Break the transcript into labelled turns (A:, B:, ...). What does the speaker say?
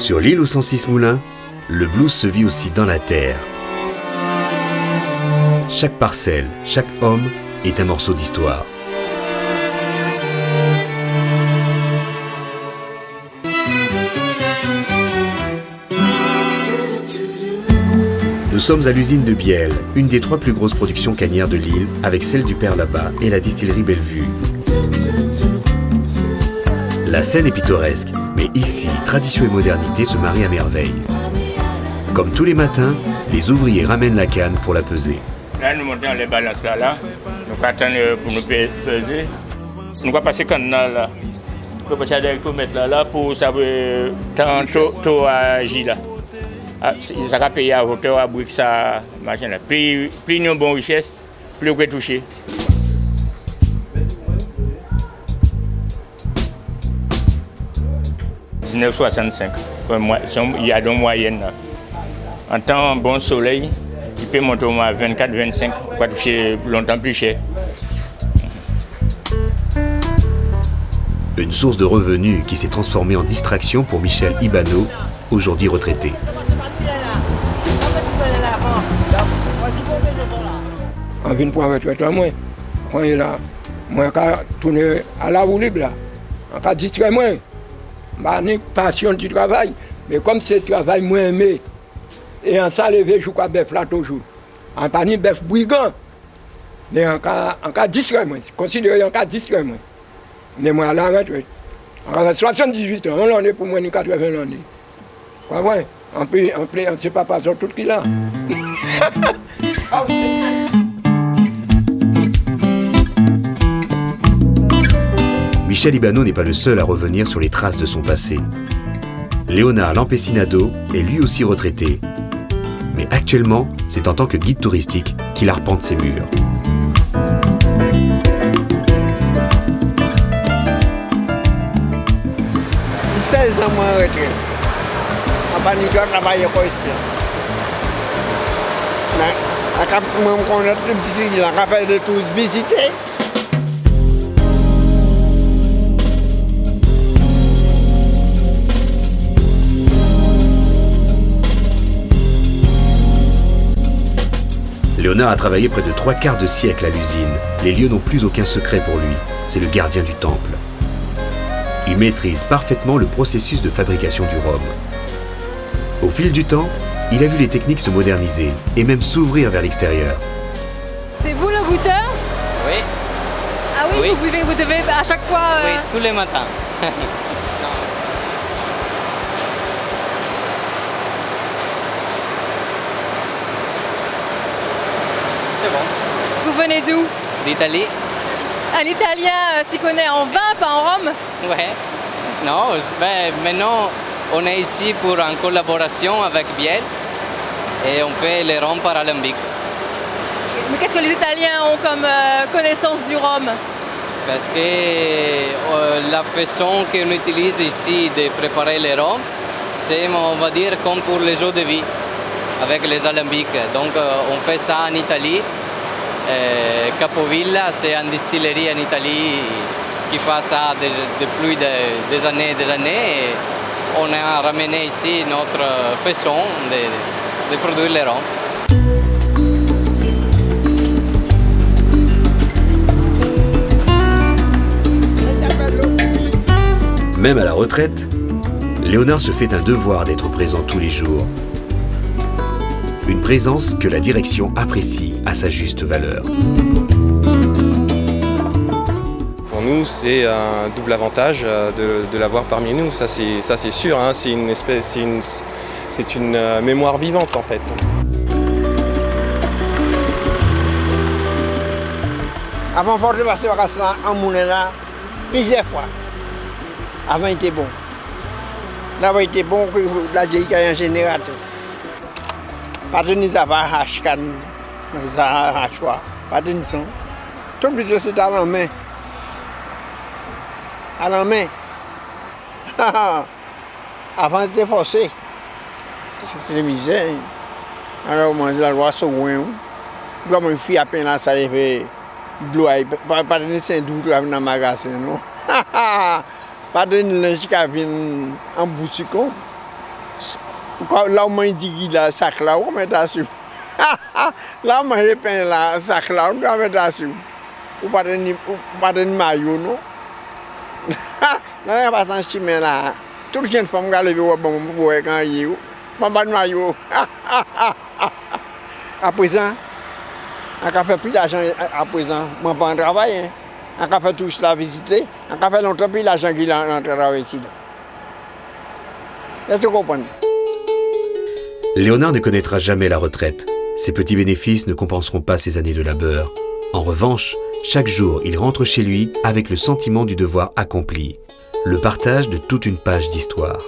A: Sur l'île aux 106 moulins, le blues se vit aussi dans la terre. Chaque parcelle, chaque homme est un morceau d'histoire. Nous sommes à l'usine de Biel, une des 3 plus grosses productions cannières de l'île, avec celle du Père là-bas et la distillerie Bellevue. La scène est pittoresque, mais ici, tradition et modernité se marient à merveille. Comme tous les matins, les ouvriers ramènent la canne pour la peser.
B: Là, nous montons les balances là. Nous attendons pour nous peser. Nous allons passer canne là. Nous allons passer avec tout mettre là pour savoir tant taux à J là. Ça va payer à hauteur à brique ça machin là. Plus nous avons bonne richesse, plus on peut toucher. « 1965, il y a deux moyennes. En temps bon soleil, il peut monter au moins 24-25, on va toucher longtemps plus cher.
A: Une source de revenus qui s'est transformée en distraction pour Michel Ibano, aujourd'hui retraité.
C: On vient pour un retraite à moi. Quand il est là, moi, je tourne à la roue libre. On va distraire moi. Je n'ai pas passion du travail. Mais comme c'est le travail, moi, aimé. Et en ça, lever, je crois bœuf là toujours. En pas ni bœuf brigand. Mais en cas distraire moi. Considérez en cas distraire moi. Mais moi, à la retraite. En 78 ans, on est pour moi, 80 ans. Quoi, ouais? On ne sait pas passer tout ce qu'il a.
A: Michel Ibano n'est pas le seul à revenir sur les traces de son passé. Léonard Lampesinado est lui aussi retraité. Mais actuellement, c'est en tant que guide touristique qu'il arpente ses murs.
D: « 16 ans, moi, retraité. Je n'ai pas travaillé comme ici. Je connais tout petit, je rappelle de tous visiter.
A: Léonard a travaillé près de 3/4 de siècle à l'usine. Les lieux n'ont plus aucun secret pour lui. C'est le gardien du temple. Il maîtrise parfaitement le processus de fabrication du rhum. Au fil du temps, il a vu les techniques se moderniser et même s'ouvrir vers l'extérieur.
E: C'est vous le goûteur?
F: Oui.
E: Ah oui, oui. Vous devez à chaque fois...
F: Oui, tous les matins. C'est bon.
E: Vous venez d'où?
F: D'Italie.
E: Un Italien s'y connaît en vin, pas en rhum?
F: Ouais. Non, ben, maintenant, on est ici pour une collaboration avec Biel et on fait les rhums par alambic.
E: Mais qu'est-ce que les Italiens ont comme connaissance du rhum?
F: Parce que la façon qu'on utilise ici de préparer les rhums, c'est, on va dire, comme pour les eaux de vie, avec les alambics. Donc on fait ça en Italie. Capovilla, c'est une distillerie en Italie qui fait ça depuis des années et des années. Et on a ramené ici notre façon de produire les rhums.
A: Même à la retraite, Léonard se fait un devoir d'être présent tous les jours. Une présence que la direction apprécie à sa juste valeur.
G: Pour nous, c'est un double avantage de l'avoir parmi nous, ça c'est sûr, hein. C'est une mémoire vivante en fait.
D: Avant de passer en moulin là, plusieurs fois. Avant, il était bon. Là-bas, il était bon que la vieille qui a un générateur. Pas de ni ça va acheter, ça va choix. Pas de ni ça. Tout le monde c'est à la main. À la main. Avant, c'était forcé. C'était misère. Alors, on mange la loi sur loin. Comme une fille à peine là, ça fait de l'eau. Pas de ni c'est doux dans le magasin, non? Pas de linge qui vient en boutique. Là, on m'a dit qu'il a un sac là, on met dessus. Là, on m'a peint là, un sac là, on doit mettre dessus. Ou pas de maillot, non? Là, il n'y a pas de chemin là. Toute jeune femme qui a levé au bon pour quand il y a pas de maillot. À présent, on a fait plus d'argent à présent. Je ne pas travailler. On a fait tout cela visiter. On a fait longtemps plus l'argent qu'il a travaillé ici. Est-ce que vous comprenez?
A: Léonard ne connaîtra jamais la retraite. Ses petits bénéfices ne compenseront pas ses années de labeur. En revanche, chaque jour, il rentre chez lui avec le sentiment du devoir accompli, le partage de toute une page d'histoire.